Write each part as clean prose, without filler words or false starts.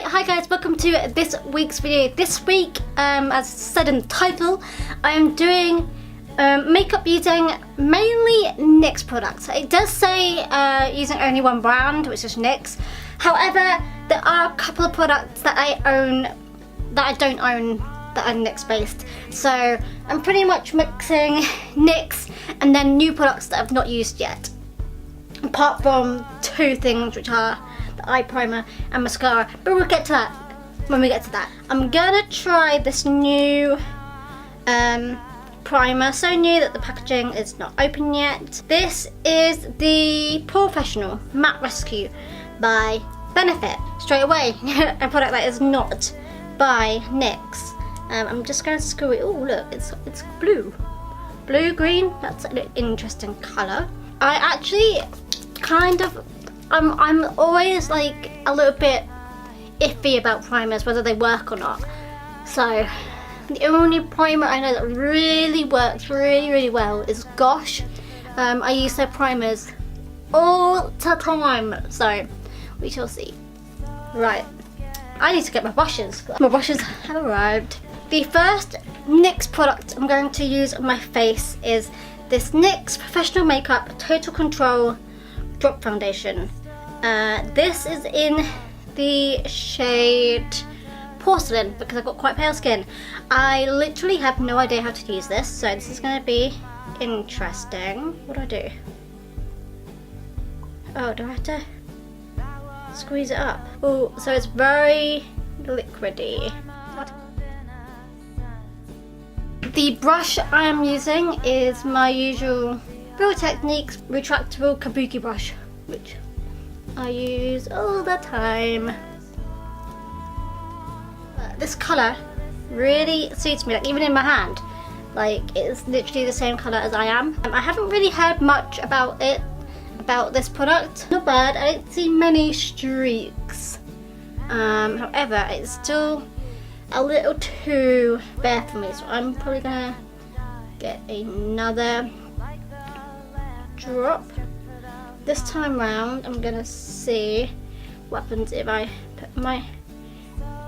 Hi guys, welcome to this week's video. This week, as said in the title, I am doing makeup using mainly NYX products. It does say using only one brand, which is NYX. However, there are a couple of products that I don't own that are NYX based. So I'm pretty much mixing NYX and then new products that I've not used yet. Apart from two things, which are the eye primer and mascara, but we'll get to that when we get to that. I'm gonna try this new primer, so new that the packaging is not open yet. This is the Professional Matte Rescue by Benefit. Straight away, a product that is not by NYX. I'm just gonna screw it. Oh look, it's blue, green. That's an interesting color. I actually kind of I'm always like a little bit iffy about primers, whether they work or not. So the only primer I know that really works really well is Gosh. I use their primers all the time, so we shall see. Right, I need to get my brushes. My brushes have arrived. The first NYX product I'm going to use on my face is this NYX Professional Makeup Total Control Drop Foundation. This is in the shade Porcelain because I've got quite pale skin. I literally have no idea how to use this, so this is going to be interesting. What do I do? Oh, do I have to squeeze it up? Oh, so it's very liquidy. The brush I am using is my usual Real Techniques retractable kabuki brush, which I use all the time. This colour really suits me, like even in my hand, like it's literally the same colour as I am. I haven't really heard much about this product. Not bad, I don't see many streaks. However, it's still a little too bare for me, so I'm probably gonna get another drop. This time round I'm gonna see what happens if I put my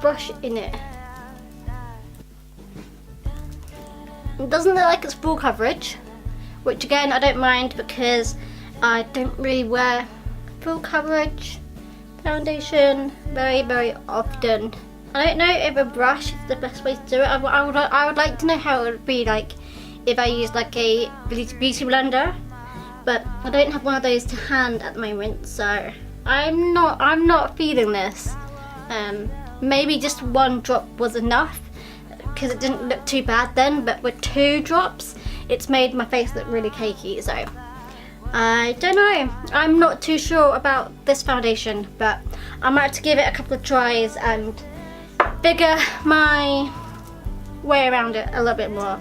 brush in it. It doesn't look like it's full coverage, which again I don't mind because I don't really wear full coverage foundation very often. I don't know if a brush is the best way to do it. I would like to know how it would be like if I used like a beauty blender, but I don't have one of those to hand at the moment, so I'm not feeling this. Maybe just one drop was enough because it didn't look too bad then, but with 2 drops it's made my face look really cakey, so I don't know. I'm not too sure about this foundation, but I might have to give it a couple of tries and figure my way around it a little bit more.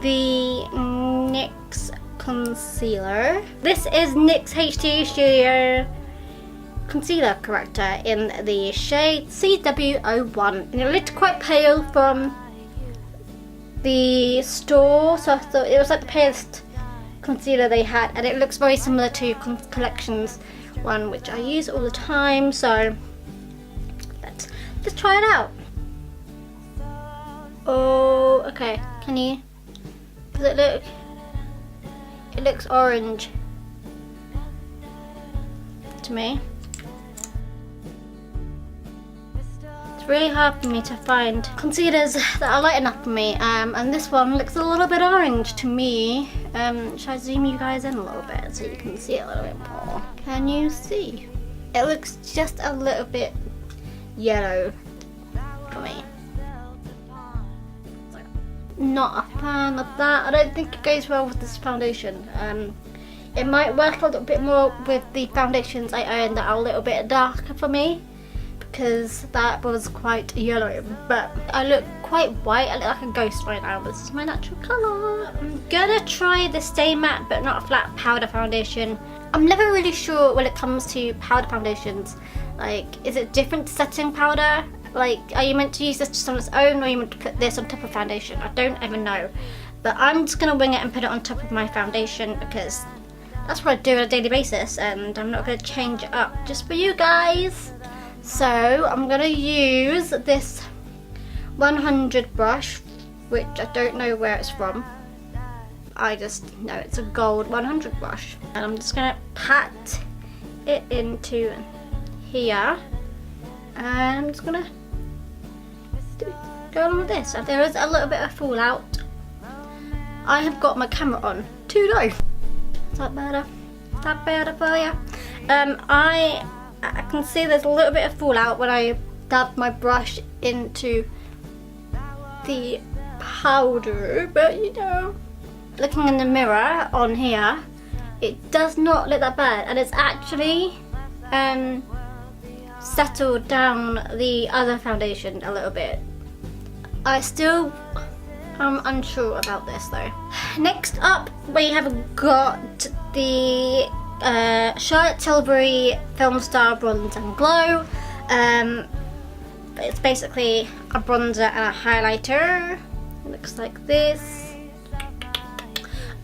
The NYX concealer. This is NYX HD Studio Concealer Corrector in the shade CW01. And it looked quite pale from the store, so I thought it was like the palest concealer they had, and it looks very similar to Collections one, which I use all the time, so let's try it out. Oh, okay. Can you? Does it look? It looks orange to me. It's really hard for me to find concealers that are light enough for me, and this one looks a little bit orange to me. Should I zoom you guys in a little bit so you can see it a little bit more? Can you see? It looks just a little bit yellow for me. Not a fan of that. I don't think it goes well with this foundation. It might work a little bit more with the foundations I own that are a little bit darker for me, because that was quite yellow, but I look quite white. I look like a ghost right now. This is my natural colour. I'm gonna try the Stay Matte but Not Flat powder foundation. I'm never really sure when it comes to powder foundations, like is it different to setting powder? Like, are you meant to use this just on its own, or are you meant to put this on top of foundation? I don't even know. But I'm just going to wing it and put it on top of my foundation because that's what I do on a daily basis, and I'm not going to change it up just for you guys. So I'm gonna use this 100 brush, which I don't know where it's from. I just know it's a gold 100 brush. And I'm just gonna pat it into here. And I'm just gonna go along with this. And there is a little bit of fallout. I have got my camera on too low. Is that better? Is that better for you? I can see there's a little bit of fallout when I dab my brush into the powder, but you know, looking in the mirror on here, it does not look that bad, and it's actually settled down the other foundation a little bit. I still am unsure about this though. Next up, we have got the Charlotte Tilbury Film Star Bronze and Glow. It's basically a bronzer and a highlighter. It looks like this.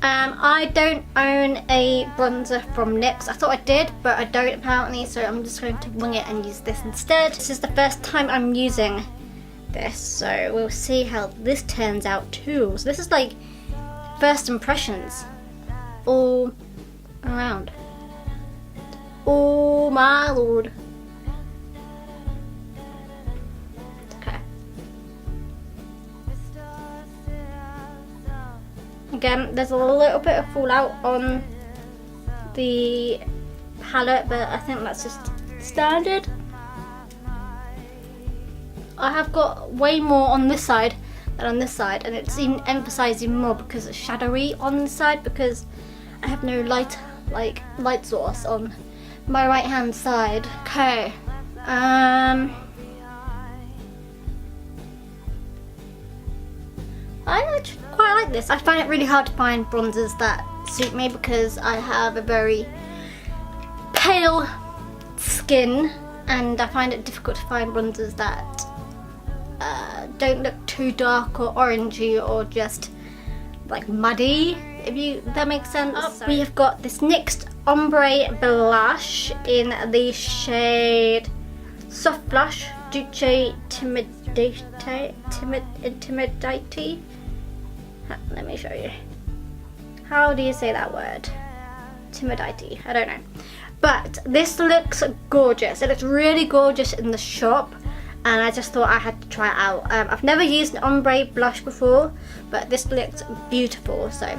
I don't own a bronzer from NYX. I thought I did, but I don't apparently, so I'm just going to wing it and use this instead. This is the first time I'm using this, so we'll see how this turns out too. So this is like first impressions all around. Oh my lord. Okay. Again, there's a little bit of fallout on the palette, but I think that's just standard. I have got way more on this side than on this side, and it's even emphasizing more because it's shadowy on this side because I have no light source on my right hand side. Okay. I actually quite like this. I find it really hard to find bronzers that suit me because I have a very pale skin, and I find it difficult to find bronzers that don't look too dark or orangey or just like muddy, if that makes sense. We have got this NYX ombre blush in the shade Soft Blush Duce Intimidate. Let me show you. How do you say that word? Timidity. I don't know. But this looks gorgeous. It looks really gorgeous in the shop, and I just thought I had to try it out. I've never used an ombre blush before, but this looks beautiful, so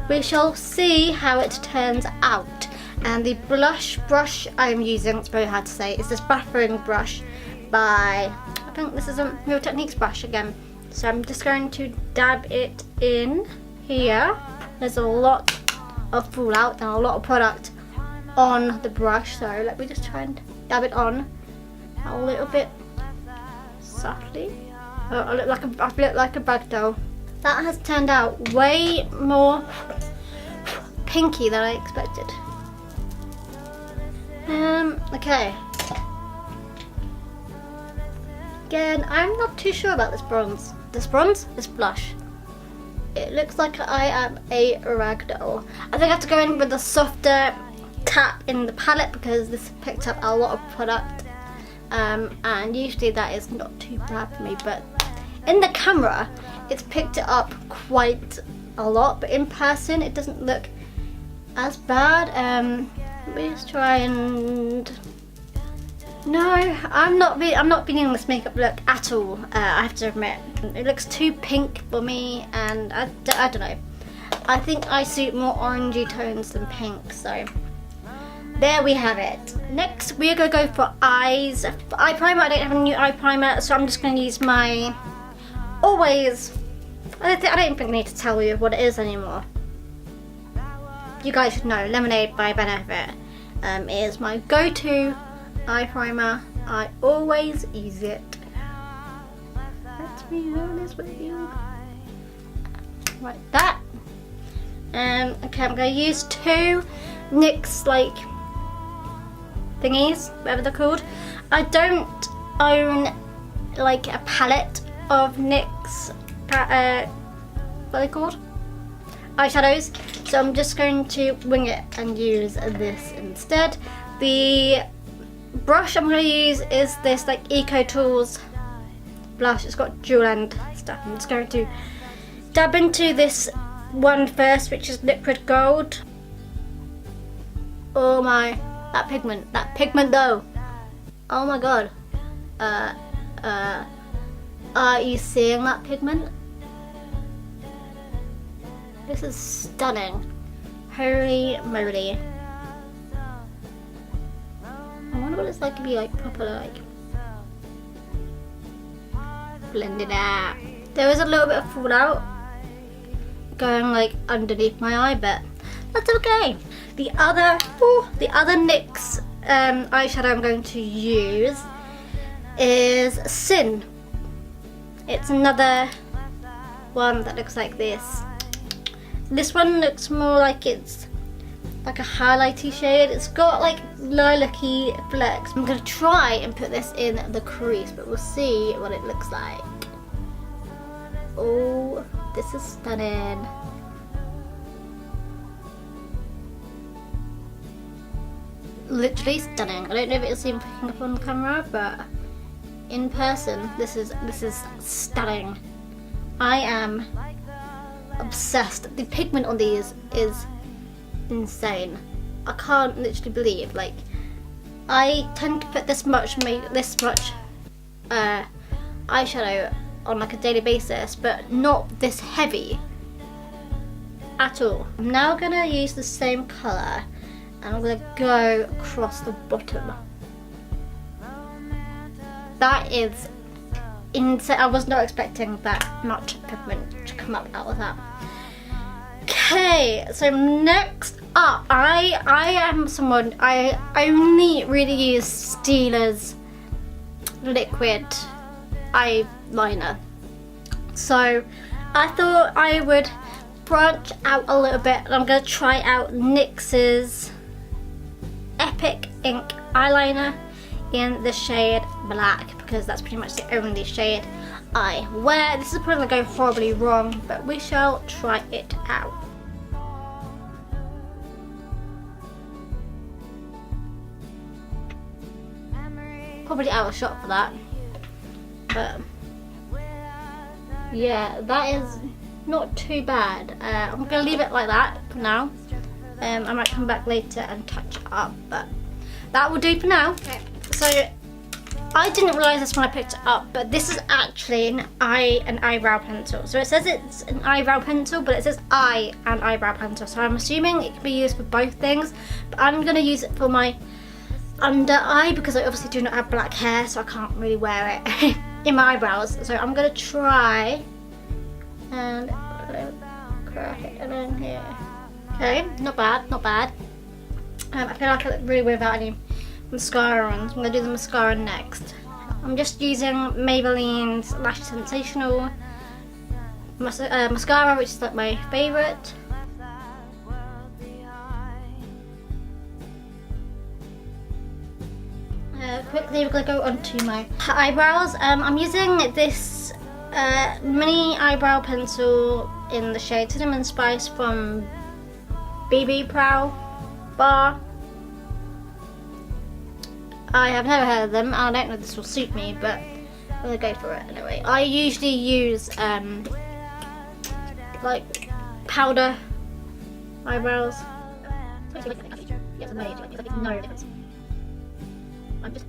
we shall see how it turns out. And the blush brush I'm using, it's very hard to say, is this buffering brush by, I think this is a Real Techniques brush again. So I'm just going to dab it in here. There's a lot of fallout and a lot of product on the brush, so let me just try and dab it on a little bit softly. Oh, I look like a bag doll. That has turned out way more pinky than I expected. Okay. Again, I'm not too sure about this bronze. This blush. It looks like I am a ragdoll. I think I have to go in with a softer tap in the palette because this picked up a lot of product. And usually that is not too bad for me, but in the camera it's picked it up quite a lot, but in person it doesn't look as bad. Let me just try and... No, I'm not feeling this makeup look at all. I have to admit, it looks too pink for me, and I don't know. I think I suit more orangey tones than pink, so there we have it. Next, we are going to go for eyes. For eye primer, I don't have a new eye primer, so I'm just going to use my always. I don't think I need to tell you what it is anymore. You guys should know. Lemonade by Benefit is my go-to eye primer. I always use it. Let me honest with you. Like that. Okay, I'm going to use two NYX thingies, whatever they're called. I don't own like a palette of NYX, what are they called? Eyeshadows. So I'm just going to wing it and use this instead. The brush I'm going to use is this like Eco Tools blush. It's got dual end stuff. I'm just going to dab into this one first, which is liquid gold. Oh my, that pigment though. Oh my god. Are you seeing that pigment? This is stunning. Holy moly. I wonder what it's like to be like proper like blended out. There is a little bit of fallout going like underneath my eye, but that's okay. The other NYX eyeshadow I'm going to use is Sin. It's another one that looks like this. This one looks more like it's like a highlighty shade. It's got like lilac-y flecks. I'm going to try and put this in the crease, but we'll see what it looks like. Oh, this is stunning. Literally stunning. I don't know if it'll seem picking up on the camera, but in person, this is stunning. I am obsessed. The pigment on these is insane. I can't literally believe, like, I tend to put this much eyeshadow on like a daily basis, but not this heavy at all. I'm now gonna use the same colour and I'm gonna go across the bottom. That is insane. I was not expecting that much pigment to come up out of that. Okay, so next up, I am someone, I only really use Stila's liquid eyeliner. So I thought I would branch out a little bit, and I'm going to try out NYX's Epic Ink eyeliner in the shade Black, because that's pretty much the only shade I wear. This is probably going to go horribly wrong, but we shall try it out. Probably out of shot for that, but yeah, that is not too bad. I'm going to leave it like that for now. I might come back later and touch it up, but that will do for now. Okay, so I didn't realise this when I picked it up, but this is actually an eyebrow pencil. So it says it's an eyebrow pencil, but it says eye and eyebrow pencil. So I'm assuming it can be used for both things, but I'm going to use it for my under eye because I obviously do not have black hair, so I can't really wear it in my eyebrows. So I'm going to try and crack it in here. Okay, not bad, not bad. I feel like I look really weird without any mascara on, so I'm going to do the mascara next. I'm just using Maybelline's Lash Sensational mascara, which is like my favourite. Quickly we're going to go onto my eyebrows. I'm using this mini eyebrow pencil in the shade Cinnamon Spice from BB Brow Bar. I have never heard of them. I don't know if this will suit me, but I'm going to go for it anyway. I usually use like powder eyebrows. I'm just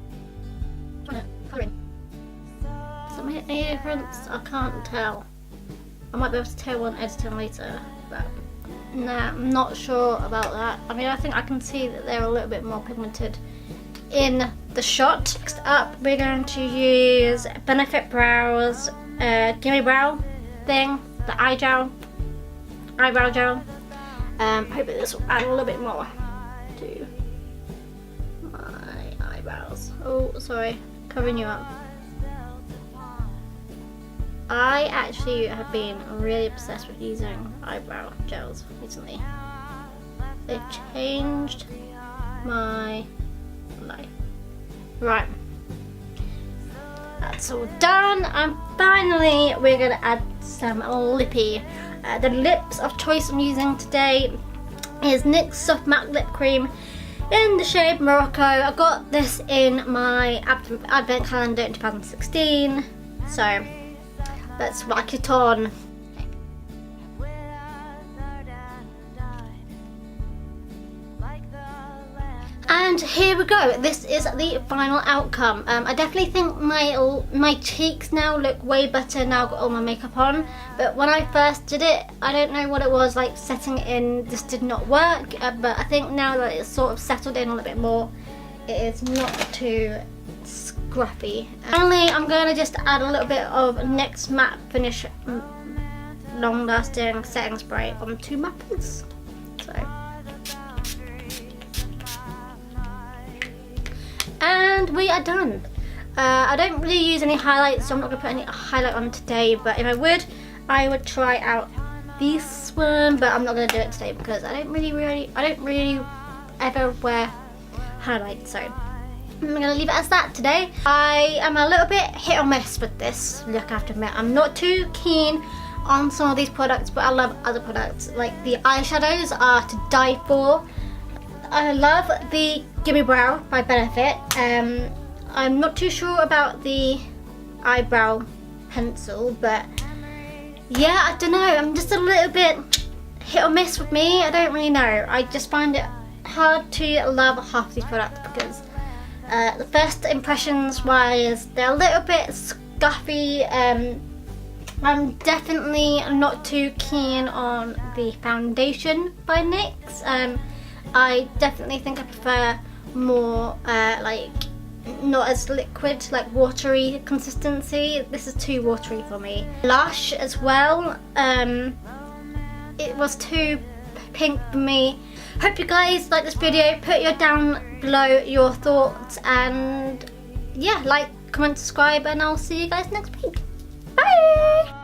trying to colour in. Does it make any difference? I can't tell. I might be able to tell when editing later, but nah, I'm not sure about that. I mean, I think I can see that they're a little bit more pigmented in the shot. Next up, we're going to use Benefit Brows Gimme Brow thing, the eyebrow gel. Hopefully this will add a little bit more to my eyebrows. Oh, sorry, covering you up. I actually have been really obsessed with using eyebrow gels recently. They've changed my life. Right, that's all done, and finally we're going to add some lippy. The lips of choice I'm using today is NYX Soft Matte Lip Cream in the shade Morocco. I got this in my advent calendar in 2016, so let's whack it on. And here we go, this is the final outcome. I definitely think my cheeks now look way better now I've got all my makeup on, but when I first did it, I don't know what it was, like setting it in just did not work, but I think now that it's sort of settled in a little bit more, it is not too scruffy. Finally, I'm going to just add a little bit of NYX Matte Finish Long Lasting Setting Spray onto my face. And we are done. I don't really use any highlights, so I'm not going to put any highlight on today, but if I would try out this one, but I'm not going to do it today because I don't really ever wear highlights, so I'm going to leave it as that today. I am a little bit hit or miss with this look, I have to admit. I'm not too keen on some of these products, but I love other products. Like the eyeshadows are to die for. I love the Gimme Brow by Benefit. I'm not too sure about the eyebrow pencil, but yeah, I don't know. I'm just a little bit hit or miss with me. I don't really know. I just find it hard to love half these products because the first impressions wise, they're a little bit scuffy. I'm definitely not too keen on the foundation by NYX. I definitely think I prefer more like not as liquid, like watery consistency. This is too watery for me. Blush as well, it was too pink for me. Hope you guys like this video. Put down below your thoughts, and yeah, like, comment, subscribe, and I'll see you guys next week. Bye!